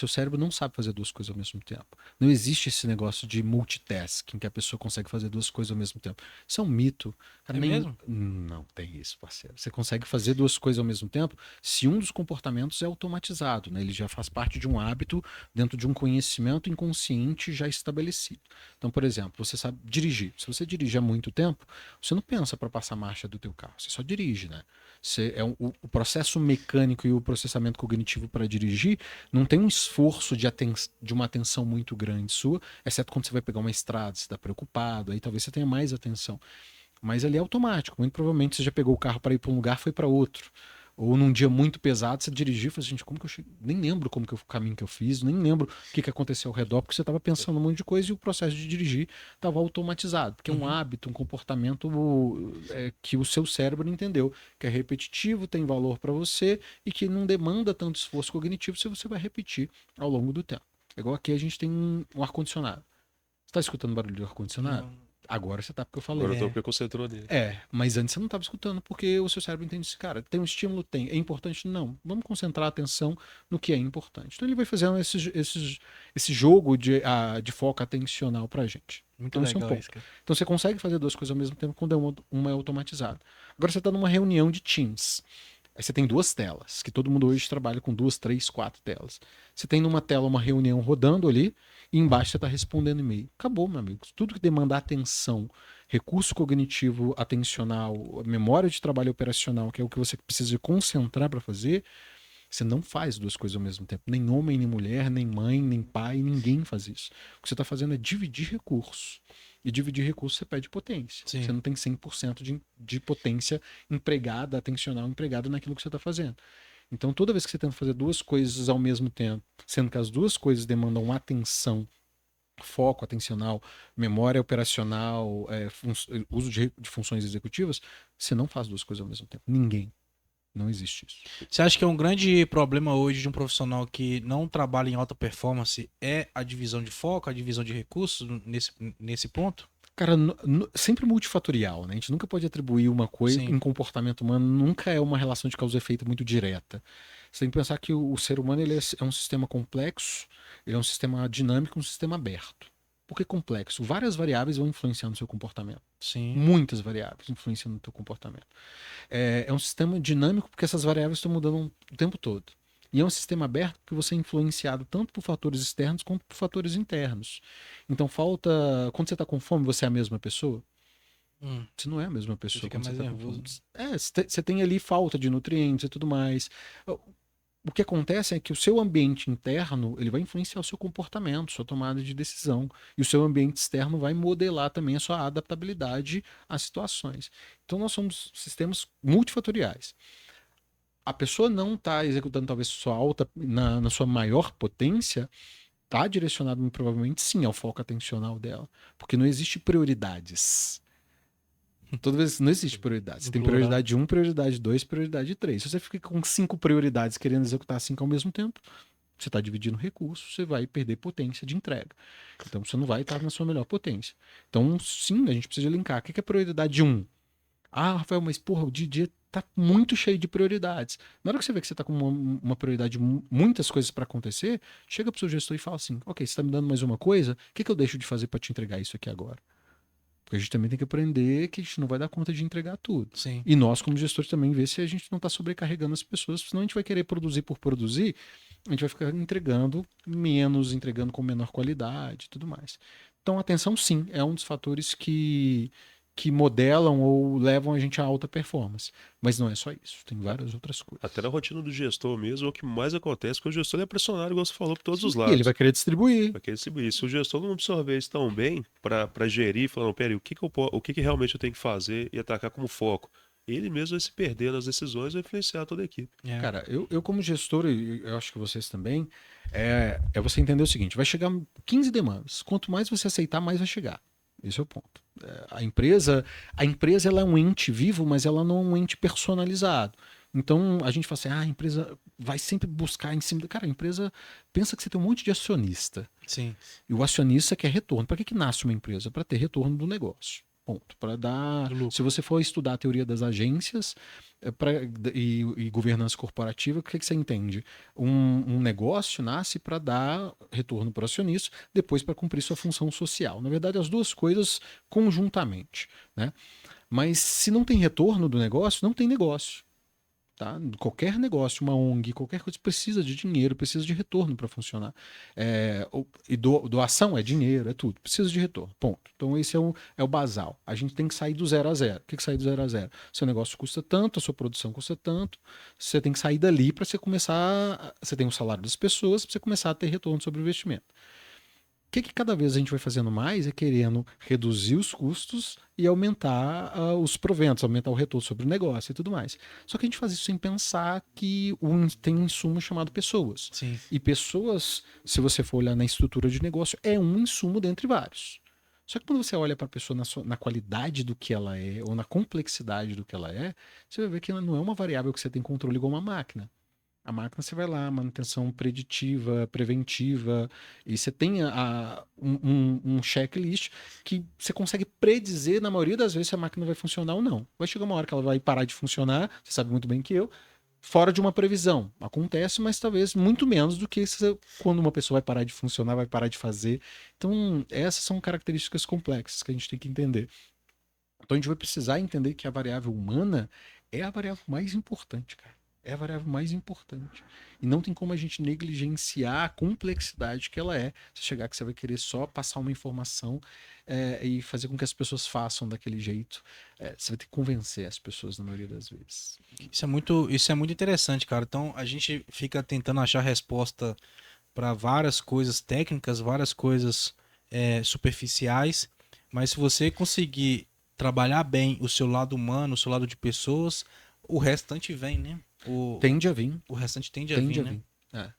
seu cérebro não sabe fazer duas coisas ao mesmo tempo. Não existe esse negócio de multitasking, que a pessoa consegue fazer duas coisas ao mesmo tempo. Isso é um mito. Cara, É mesmo? Não tem isso, parceiro. Você consegue fazer duas coisas ao mesmo tempo se um dos comportamentos é automatizado, né? Ele já faz parte de um hábito dentro de um conhecimento inconsciente já estabelecido. Então, por exemplo, você sabe dirigir. Se você dirige há muito tempo, você não pensa para passar a marcha do teu carro, você só dirige, né? O processo mecânico e o processamento cognitivo para dirigir não tem um esforço de uma atenção muito grande sua, exceto quando você vai pegar uma estrada, você está preocupado, aí talvez você tenha mais atenção. Mas ali é automático. Muito provavelmente você já pegou o carro para ir para um lugar, foi para outro. Ou num dia muito pesado, você dirigiu e falou assim, gente, como que eu cheguei? Nem lembro o caminho que eu fiz, nem lembro o que aconteceu ao redor, porque você estava pensando um monte de coisa e o processo de dirigir estava automatizado. Porque é um Uhum. hábito, um comportamento que o seu cérebro entendeu, que é repetitivo, tem valor para você e que não demanda tanto esforço cognitivo se você vai repetir ao longo do tempo. É igual aqui a gente tem um ar-condicionado. Você está escutando barulho de ar-condicionado? Não. Agora você tá, porque eu Agora falei. eu tô É. porque concentrou nele. Mas antes você não estava escutando, porque o seu cérebro entende isso, cara, tem um estímulo? Tem. É importante? Não. Vamos concentrar a atenção no que é importante. Então ele vai fazendo esse jogo de foco atencional pra gente. Muito Então esse é um legal ponto. isso, cara. Então você consegue fazer duas coisas ao mesmo tempo quando uma é automatizada. Agora você está numa reunião de Teams. Aí você tem duas telas, que todo mundo hoje trabalha com duas, três, quatro telas. Você tem numa tela uma reunião rodando ali, e embaixo você está respondendo e-mail. Acabou, meu amigo. Tudo que demanda atenção, recurso cognitivo atencional, memória de trabalho operacional, que é o que você precisa concentrar para fazer, você não faz duas coisas ao mesmo tempo. Nem homem, nem mulher, nem mãe, nem pai, ninguém faz isso. O que você está fazendo é dividir recursos. E dividir recursos você pede potência. Você Sim. não tem 100% de potência empregada, atencional empregada naquilo que você está fazendo. Então, toda vez que você tenta fazer duas coisas ao mesmo tempo, sendo que as duas coisas demandam atenção, foco atencional, memória operacional, uso de funções executivas, você não faz duas coisas ao mesmo tempo. Ninguém. Não existe isso. Você acha que é um grande problema hoje de um profissional que não trabalha em alta performance é a divisão de foco, a divisão de recursos nesse ponto? Cara, sempre multifatorial, né? A gente nunca pode atribuir uma coisa Sim. em comportamento humano, nunca é uma relação de causa e efeito muito direta. Você tem que pensar que o ser humano ele é um sistema complexo, ele é um sistema dinâmico, um sistema aberto. Por que complexo? Várias variáveis vão influenciar no seu comportamento. Sim. Muitas variáveis influenciam no teu comportamento. É um sistema dinâmico porque essas variáveis estão mudando o tempo todo. E é um sistema aberto que você é influenciado tanto por fatores externos quanto por fatores internos. Então falta. Quando você está com fome, você é a mesma pessoa? Hum. Você não é a mesma Você pessoa fica quando você mais está com fome. nervoso. Você tem ali falta de nutrientes e tudo mais. O que acontece é que o seu ambiente interno ele vai influenciar o seu comportamento, sua tomada de decisão. E o seu ambiente externo vai modelar também a sua adaptabilidade às situações. Então nós somos sistemas multifatoriais. A pessoa não está executando talvez sua alta na sua maior potência, está direcionado muito provavelmente sim ao foco atencional dela, porque não existe prioridades. Toda vez não existe prioridade. Você No tem plural. prioridade 1, prioridade 2, prioridade 3. Se você fica com 5 prioridades querendo executar 5 ao mesmo tempo, você está dividindo recursos, você vai perder potência de entrega. Então você não vai estar na sua melhor potência. Então, sim, a gente precisa linkar. O que é prioridade 1? Ah, Rafael, mas porra, o dia tá muito cheio de prioridades. Na hora que você vê que você tá com uma prioridade, muitas coisas para acontecer, chega pro seu gestor e fala assim: ok, você tá me dando mais uma coisa, o que eu deixo de fazer para te entregar isso aqui agora? Porque a gente também tem que aprender que a gente não vai dar conta de entregar tudo. Sim. E nós, como gestores, também ver se a gente não está sobrecarregando as pessoas, senão a gente vai querer produzir por produzir, a gente vai ficar entregando menos, entregando com menor qualidade e tudo mais. Então, atenção, sim, é um dos fatores que modelam ou levam a gente a alta performance. Mas não é só isso, tem várias outras coisas. Até na rotina do gestor mesmo, é o que mais acontece, porque o gestor ele é pressionado, igual você falou, por todos Sim, os e ele lados. vai querer distribuir. Para que distribuir. Se o gestor não absorver isso tão bem para gerir, falando, peraí, o que realmente eu tenho que fazer e atacar como foco? Ele mesmo vai se perder nas decisões e vai influenciar toda a equipe. É. Cara, eu como gestor, e eu acho que vocês também, é você entender o seguinte: vai chegar 15 demandas. Quanto mais você aceitar, mais vai chegar. Esse é o ponto. A empresa ela é um ente vivo, mas ela não é um ente personalizado. Então a gente fala assim: a empresa vai sempre buscar em cima. Cara, a empresa pensa que você tem um monte de acionista. Sim. E o acionista quer retorno. Para que nasce uma empresa? Para ter retorno do negócio. Ponto. Para dar. Do lucro. Se você for estudar a teoria das agências e governança corporativa, o que, que você entende? Um negócio nasce para dar retorno para o acionista, depois para cumprir sua função social. Na verdade, as duas coisas conjuntamente, né? Mas se não tem retorno do negócio, não tem negócio. Tá? Qualquer negócio, uma ONG, qualquer coisa precisa de dinheiro, precisa de retorno para funcionar. E doação é dinheiro, é tudo. Precisa de retorno. Ponto. Então, esse é o basal. A gente tem que sair do zero a zero. O que é sair do zero a zero? Seu negócio custa tanto, a sua produção custa tanto. Você tem que sair dali para você começar. Você tem o salário das pessoas para você começar a ter retorno sobre o investimento. O que cada vez a gente vai fazendo mais é querendo reduzir os custos e aumentar os proventos, aumentar o retorno sobre o negócio e tudo mais. Só que a gente faz isso sem pensar que tem um insumo chamado pessoas. Sim. E pessoas, se você for olhar na estrutura de negócio, é um insumo dentre vários. Só que quando você olha para a pessoa na qualidade do que ela é ou na complexidade do que ela é, você vai ver que ela não é uma variável que você tem controle igual uma máquina. A máquina você vai lá, manutenção preditiva, preventiva, e você tem um checklist que você consegue predizer, na maioria das vezes, se a máquina vai funcionar ou não. Vai chegar uma hora que ela vai parar de funcionar, você sabe muito bem que eu, fora de uma previsão. Acontece, mas talvez muito menos do que quando uma pessoa vai parar de funcionar, vai parar de fazer. Então, essas são características complexas que a gente tem que entender. Então, a gente vai precisar entender que a variável humana é a variável mais importante, cara. É a variável mais importante. E não tem como a gente negligenciar a complexidade que ela é. Se chegar que você vai querer só passar uma informação e fazer com que as pessoas façam daquele jeito, você vai ter que convencer as pessoas na maioria das vezes. Isso é muito interessante, cara. Então a gente fica tentando achar resposta para várias coisas técnicas, várias coisas superficiais, mas se você conseguir trabalhar bem o seu lado humano, o seu lado de pessoas, o restante vem, né? Tende a vir. O restante tende a Tende vir, a né? vir.